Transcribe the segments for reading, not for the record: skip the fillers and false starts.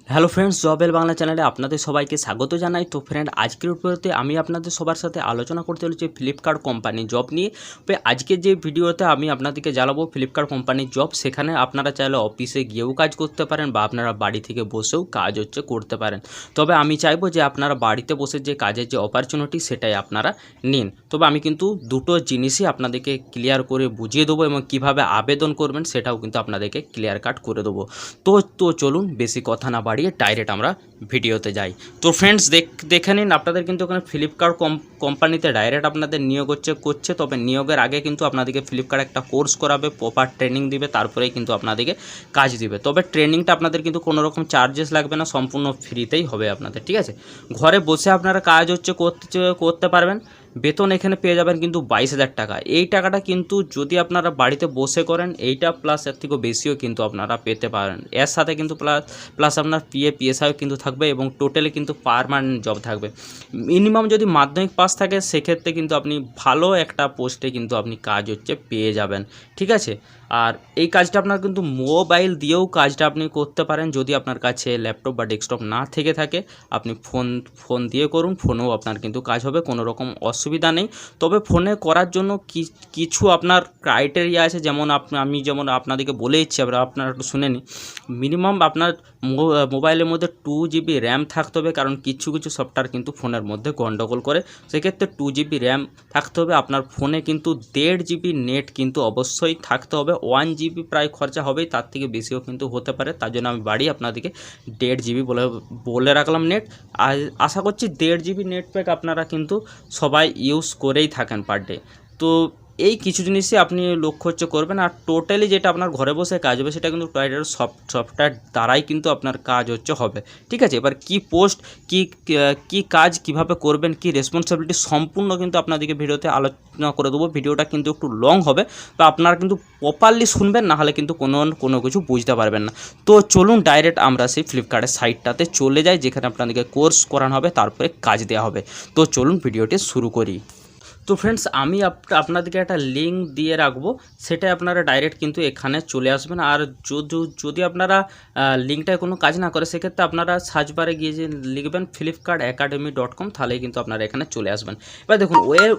Hello friends, জবেল Bangla চ্যানেলে আপনাদের সবাইকে স্বাগত জানাই। তো ফ্রেন্ড, আজকের ভিডিওতে আমি আপনাদের সবার সাথে আলোচনা করতে চলেছি ফ্লিপকার্ট কোম্পানি জব নিয়ে। তো আজকের যে ভিডিওতে আমি আপনাদেরকে জানাবো ফ্লিপকার্ট কোম্পানির জব, সেখানে আপনারা চাইলে অফিসে গিয়েও কাজ করতে পারেন বা আপনারা বাড়ি থেকে বসেও কাজ করতে পারেন। তবে আমি চাইবো যে আপনারা বাড়িতে বসে যে কাজের যে অপরচুনিটি সেটাই আপনারা নিন। তবে আমি কিন্তু দুটো জিনিসই আপনাদেরকে ক্লিয়ার করে বুঝিয়ে দেবো এবং কীভাবে আবেদন করবেন সেটাও কিন্তু আপনাদেরকে ক্লিয়ার কাট করে দেবো। তো চলুন বেশি কথা না বাড়িয়ে ডাইরেক্ট আমরা ভিডিওতে যাই। তো ফ্রেন্ডস, দেখে নিন, আপনাদের কিন্তু ওখানে ফ্লিপকার্ট কোম্পানিতে ডাইরেক্ট আপনাদের নিয়োগ করছে। তবে নিয়োগের আগে কিন্তু আপনাদেরকে ফ্লিপকার্ট একটা কোর্স করাবে, প্রপার ট্রেনিং দিবে, তারপরেই কিন্তু আপনাদেরকে কাজ দিবে। তবে ট্রেনিংটা আপনাদের কিন্তু কোনো রকম চার্জেস লাগবে না, সম্পূর্ণ ফ্রিতেই হবে আপনাদের, ঠিক আছে। ঘরে বসে আপনারা কাজ করতে পারবেন। বেতন এখানে পেয়ে যাবেন কিন্তু 22,000 টাকা। এই টাকাটা কিন্তু যদি আপনারা বাড়িতে বসে করেন, এইটা প্লাস এর থেকেও বেশিও কিন্তু আপনারা পেতে পারেন। এর সাথে কিন্তু প্লাস আপনার পিএফআইও কিন্তু থাকবে এবং টোটালি কিন্তু পার্মানেন্ট জব থাকবে। মিনিমাম যদি মাধ্যমিক পাস থাকে সেক্ষেত্রে কিন্তু আপনি ভালো একটা পোস্টে কিন্তু আপনি কাজ পেয়ে যাবেন, ঠিক আছে। আর এই কাজটা আপনার কিন্তু মোবাইল দিয়েও কাজটা আপনি করতে পারেন। যদি আপনার কাছে ল্যাপটপ বা ডেস্কটপ না থেকে থাকে, আপনি ফোন দিয়ে করুন, ফোনেও আপনার কিন্তু কাজ হবে, কোনো রকম অসুবিধা নেই। তবে ফোনে করার জন্য কিছু আপনার ক্রাইটেরিয়া আছে, যেমন আমি যেমন আপনাদেরকে বলে দিচ্ছি, আপনারা একটু শুনে নিন। মিনিমাম আপনার মোবাইলের মধ্যে 2 GB র্যাম থাকতে হবে, কারণ কিছু সফটওয়্যার কিন্তু ফোনের মধ্যে গন্ডগোল করে। সেক্ষেত্রে 2 GB র্যাম থাকতে হবে। আপনার ফোনে কিন্তু 1.5 GB নেট কিন্তু অবশ্যই থাকতে হবে। 1 GB প্রায় খরচা হবেই, তার থেকে বেশিও কিন্তু হতে পারে। তার জন্য আমি বাড়ি আপনাদেরকে 1.5 GB বলে রাখলাম নেট। আর আশা করছি 1.5 GB নেট প্যাক আপনারা কিন্তু সবাই ইউজ করেই থাকেন পার ডে। তো এই কিছু জিনিসই আপনি লক্ষ্য করবেন। আর টোটালি যেটা আপনার ঘরে বসে কাজ হবে সেটা কিন্তু টয়লেটের সফটওয়্যার দ্বারাই কিন্তু আপনার কাজ হবে, ঠিক আছে। এবার কি পোস্ট, কি কাজ কিভাবে করবেন, কি রেসপন্সিবিলিটি, সম্পূর্ণ কিন্তু আপনাদেরকে ভিডিওতে আলোচনা করে দেবো। ভিডিওটা কিন্তু একটু লং হবে, তো আপনারা কিন্তু প্রপারলি শুনবেন, না হলে কিন্তু কোনো কিছু বুঝতে পারবেন না। তো চলুন ডাইরেক্ট আমরা সেই ফ্লিপকার্টের সাইটটাতে চলে যাই, যেখানে আপনাদেরকে কোর্স করানো হবে, তারপরে কাজ দেওয়া হবে। তো চলুন ভিডিওটি শুরু করি। তো ফ্রেন্ডস, আমি আপনাদেরকে একটা লিঙ্ক দিয়ে রাখবো, সেটাই আপনারা ডাইরেক্ট কিন্তু এখানে চলে আসবেন। আর যদি আপনারা লিঙ্কটায় কোনো কাজ না করে, সেক্ষেত্রে আপনারা সার্চ বারে গিয়ে যে লিখবেন flipkartacademy.com, তাহলেই কিন্তু আপনারা এখানে চলে আসবেন। এবার দেখুন,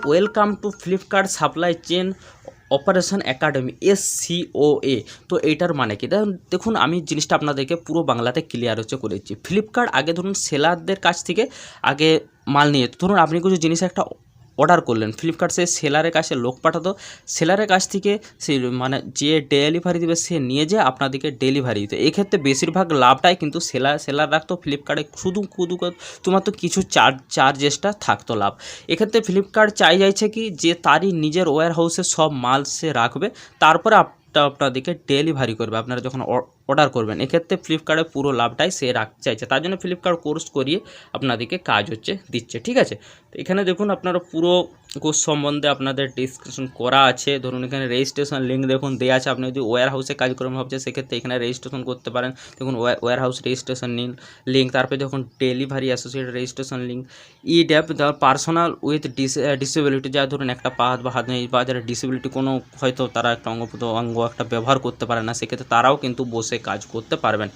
welcome to Flipkart supply chain operation academy, SCOA। তো এইটার মানে কি, দেখুন আমি জিনিসটা আপনাদেরকে পুরো বাংলাতে ক্লিয়ার করেছি। ফ্লিপকার্ট আগে ধরুন সেলারদের কাছ থেকে আগে মাল নিয়ে, ধরুন আপনি কিছু জিনিস একটা অর্ডার করলেন, ফ্লিপকার্ট সে সেলারের কাছে লোক পাঠাতো, সেলারের কাছ থেকে সে মানে যে ডেলিভারি দেবে সে নিয়ে যেয়ে আপনাদেরকে ডেলিভারি দিত। এক্ষেত্রে বেশিরভাগ লাভটাই কিন্তু সেলার রাখতো। ফ্লিপকার্টে তোমার কিছু চার্জেসটা থাকতো লাভ। এক্ষেত্রে ফ্লিপকার্ট চাইছে কি, যে তারই নিজের ওয়্যার হাউসে সব মাল সে রাখবে, তারপরে আপনাদেরকে ডেলিভারি করবে আপনারা যখন অর্ডার করবেন। এক্ষেত্রে ফ্লিপকার্টের পুরো লাভটাই সে রাখতে চাইছে, তার জন্য ফ্লিপকার্ট কোর্স করিয়ে আপনাদেরকে কাজ দিচ্ছে, ঠিক আছে। তো এখানে দেখুন আপনারা পুরো কোর্স সম্বন্ধে আপনাদের ডিসক্রিপশন করা আছে। ধরুন এখানে রেজিস্ট্রেশন লিঙ্ক দেখুন দেওয়া আছে। আপনি যদি ওয়্যার হাউসে কাজ করেন ভাবছেন, সেক্ষেত্রে এখানে রেজিস্ট্রেশন করতে পারেন। দেখুন ওয়্যার হাউস রেজিস্ট্রেশন লিঙ্ক, তারপরে দেখুন ডেলিভারি অ্যাসোসিয়েট রেজিস্ট্রেশন লিঙ্ক, ইড্যাপ পার্সোনাল উইথ ডিসেবিলিটি, যা ধরুন একটা পা বা হাত নেই বা যারা ডিসেবিলিটি, কোনো হয়তো তারা একটা অঙ্গ একটা ব্যবহার করতে পারে না, সেক্ষেত্রে তারাও কিন্তু বসে কাজ করতে পারবেন।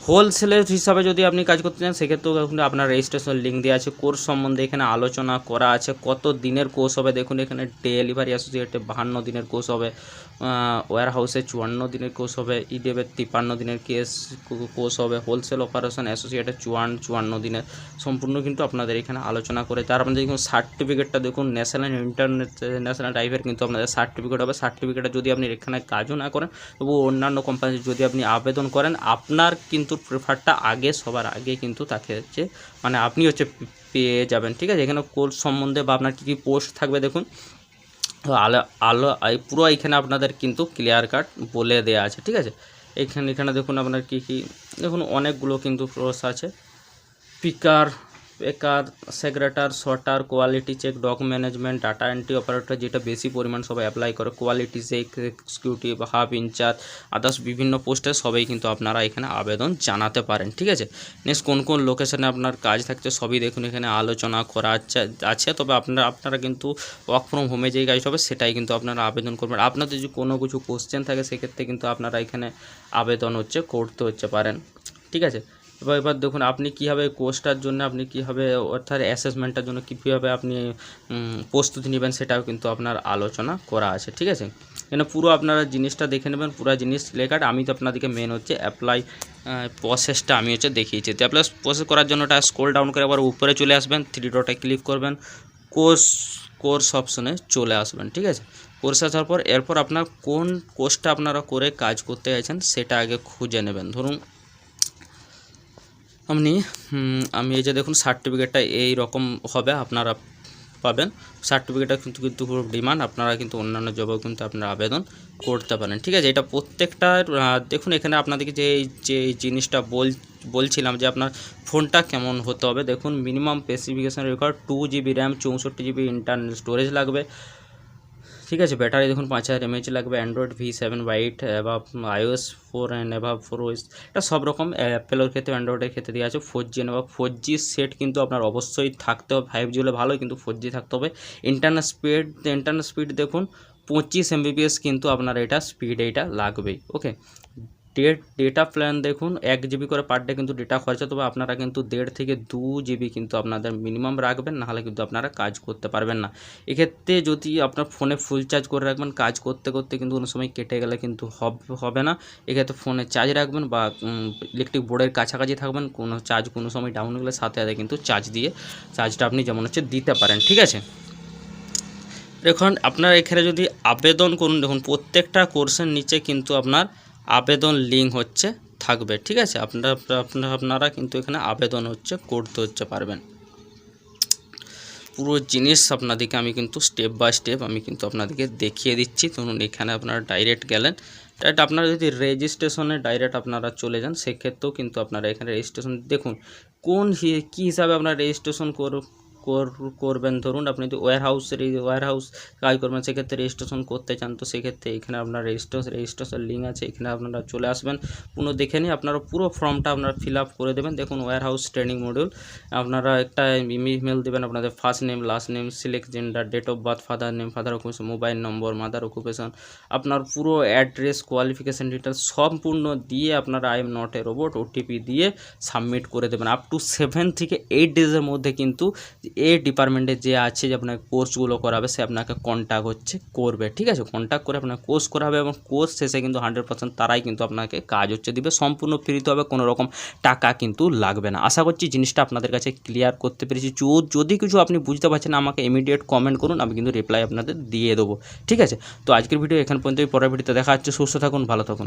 হোলসেলের হিসাবে যদি আপনি কাজ করতে চান, সেক্ষেত্রেও দেখুন আপনার রেজিস্ট্রেশন লিঙ্ক দেওয়া আছে। কোর্স সম্বন্ধে এখানে আলোচনা করা আছে, কত দিনের কোর্স হবে। দেখুন এখানে ডেলিভারি অ্যাসোসিয়েটে 52 দিনের কোর্স হবে, ওয়্যার হাউসে 54 দিনের কোর্স হবে, ইডেবে 53 দিনের কোর্স হবে, হোলসেল অপারেশন অ্যাসোসিয়েটে 54 দিনের। সম্পূর্ণ কিন্তু আপনাদের এখানে আলোচনা করে। তার আপনাদের দেখুন সার্টিফিকেটটা দেখুন, ন্যাশনাল ইন্টারন্যাশনাল টাইপের কিন্তু আপনাদের সার্টিফিকেট হবে। সার্টিফিকেটে যদি আপনি এখানে কাজও না করেন, তবু অন্যান্য কোম্পানি যদি আপনি আবেদন করেন, আপনার কিন্তু প্রেফারটা সবার আগে কিন্তু তাকে মানে আপনি পেয়ে যাবেন, ঠিক আছে। এখানে কোর্স সম্বন্ধে বা আপনার কী পোস্ট থাকবে দেখুন, পুরো এখানে আপনাদের কিন্তু ক্লিয়ার কাট বলে দেওয়া আছে, ঠিক আছে। এখানে দেখুন আপনার কী দেখুন অনেকগুলো কিন্তু কোর্স আছে। পিকার, সেক্রেটার, sorter, quality check, doc management, data entry operator, যেটা বেশি পরিমাণ সবাই অ্যাপ্লাই করে, quality check, executive, hub incharge, others বিভিন্ন পোস্টে সবাই কিন্তু আপনারা এখানে আবেদন জানাতে পারেন, ঠিক আছে। নেক্সট কোন লোকেশনে আপনার কাজ থাকছে সবই দেখুন এখানে আলোচনা করা আছে। তবে আপনারা কিন্তু ওয়ার্ক ফ্রম হোমে যেই কাজটা হবে সেটাই কিন্তু আপনারা আবেদন করবেন। আপনাদের যদি কোনো কিছু কোশ্চেন থাকে, সেক্ষেত্রে কিন্তু আপনারা এখানে আবেদন করতে পারেন, ঠিক আছে। এবার দেখুন আপনি কীভাবে কোর্সটার জন্য আপনি কীভাবে অর্থাৎ অ্যাসেসমেন্টের জন্য কীভাবে আপনি প্রস্তুতি নেবেন সেটাও কিন্তু আপনার আলোচনা করা আছে, ঠিক আছে। এখানে পুরো আপনারা জিনিসটা দেখে নেবেন, পুরো জিনিস লেখাটা। আমি তো আপনাদেরকে মেন হচ্ছে অ্যাপ্লাই প্রসেসটা আমি হচ্ছে দেখিয়েছি। তো অ্যাপ্লাই প্রসেস করার জন্য ওটা স্ক্রল ডাউন করে আবার উপরে চলে আসবেন, 3 ডটে ক্লিক করবেন, কোর্স অপশনে চলে আসবেন, ঠিক আছে। কোর্স আসার পর এরপর আপনার কোন কোর্সটা আপনারা করে কাজ করতে চাইছেন সেটা আগে খুঁজে নেবেন। ধরুন আমি এই যে দেখুন সার্টিফিকেটটা এই রকম হবে, আপনারা পাবেন। সার্টিফিকেটটা কিন্তু খুব ডিমান্ড, আপনারা কিন্তু অন্যান্য জবেও কিন্তু আপনারা আবেদন করতে পারেন, ঠিক আছে। এটা প্রত্যেকটা দেখুন এখানে আপনাদেরকে যে জিনিসটা বলছিলাম যে আপনার ফোনটা কেমন হতে হবে। দেখুন minimum specification record 2 GB RAM, 64 GB internal storage লাগবে, ঠিক আছে। ব্যাটারি দেখুন 5000 mAh লাগবে, অ্যান্ড্রয়েড V7 বাইট বা iOS 4 অ্যান্ড অ্যাভাব 4 OS, এটা সব রকম অ্যাপেলের ক্ষেত্রে অ্যান্ড্রয়েডের ক্ষেত্রে দেওয়া আছে। 4G বা 4G সেট কিন্তু আপনার অবশ্যই থাকতে হবে, 5G হলে ভালো কিন্তু 4G থাকতে হবে। ইন্টারনাল স্পিড দেখুন 25 MBPS কিন্তু আপনার এটা স্পিড এইটা লাগবেই, ওকে। ডেটা প্ল্যান দেখুন 1 GB করে পার ডে কিন্তু ডেটা খরচা, তবে আপনারা কিন্তু 1.5 থেকে 2 GB কিন্তু আপনাদের মিনিমাম রাখবেন, নাহলে কিন্তু আপনারা কাজ করতে পারবেন না। এক্ষেত্রে যদি আপনার ফোনে ফুল চার্জ করে রাখবেন, কাজ করতে করতে কিন্তু কোনো সময় কেটে গেলে কিন্তু হবে না। এক্ষেত্রে ফোনে চার্জ রাখবেন বা ইলেকট্রিক বোর্ডের কাছাকাছি থাকবেন, কোনো সময় ডাউন হলে সাথে সাথে কিন্তু চার্জটা আপনি যেমন হচ্ছে দিতে পারেন, ঠিক আছে। দেখুন আপনারা এখানে যদি আবেদন করুন, দেখুন প্রত্যেকটা কোর্সের নিচে কিন্তু আপনার আবেদন লিঙ্ক হচ্ছে থাকবে, ঠিক আছে। আপনারা কিন্তু এখানে আবেদন করতে পারবেন। পুরো জিনিস আপনাদেরকে আমি কিন্তু স্টেপ বাই স্টেপ আমি কিন্তু আপনাদেরকে দেখিয়ে দিচ্ছি। ধরুন এখানে আপনারা ডাইরেক্ট গেলেন, আপনারা যদি রেজিস্ট্রেশনে ডাইরেক্ট আপনারা চলে যান সেক্ষেত্রেও কিন্তু আপনারা এখানে রেজিস্ট্রেশন দেখুন কী হিসাবে আপনারা রেজিস্ট্রেশন করবেন। ধরুন আপনি যদি ওয়্যারহাউস কাজ করবেন, সেক্ষেত্রে রেজিস্ট্রেশন করতে চান, তো সেক্ষেত্রে এখানে আপনার রেজিস্ট্রেশন লিঙ্ক আছে, এখানে আপনারা চলে আসবেন। পুরো দেখে নিয়ে আপনারা পুরো ফর্মটা আপনারা ফিল আপ করে দেবেন। দেখুন ওয়্যারহাউস ট্রেনিং মডিউল, আপনারা একটা ইমেল দেবেন, আপনাদের first name, last name, select gender, date of birth, father name, father occupation, mobile number, mother occupation, আপনার পুরো অ্যাড্রেস, কোয়ালিফিকেশান ডিটেলস সম্পূর্ণ দিয়ে আপনারা I am not a robot OTP দিয়ে সাবমিট করে দেবেন। আপ টু 7 থেকে 8 ডেজের মধ্যে কিন্তু এই ডিপার্টমেন্টে যে আছে যে আপনাকে কোর্সগুলো করাবে সে আপনাকে কন্ট্যাক্ট করবে, ঠিক আছে। কন্ট্যাক্ট করে আপনাকে কোর্স করাবে এবং কোর্স শেষে কিন্তু 100% তারাই কিন্তু আপনাকে কাজ দিবে, সম্পূর্ণ ফ্রিতে হবে, কোনো রকম টাকা কিন্তু লাগবে না। আশা করছি জিনিসটা আপনাদের কাছে ক্লিয়ার করতে পেরেছি। যদি কিছু আপনি বুঝতে পারছেন আমাকে ইমিডিয়েট কমেন্ট করুন, আমি কিন্তু রিপ্লাই আপনাদের দিয়ে দেবো, ঠিক আছে। তো আজকের ভিডিও এখান পর্যন্তই, পরের ভিডিওতে দেখা হচ্ছে। সুস্থ থাকুন, ভালো থাকুন।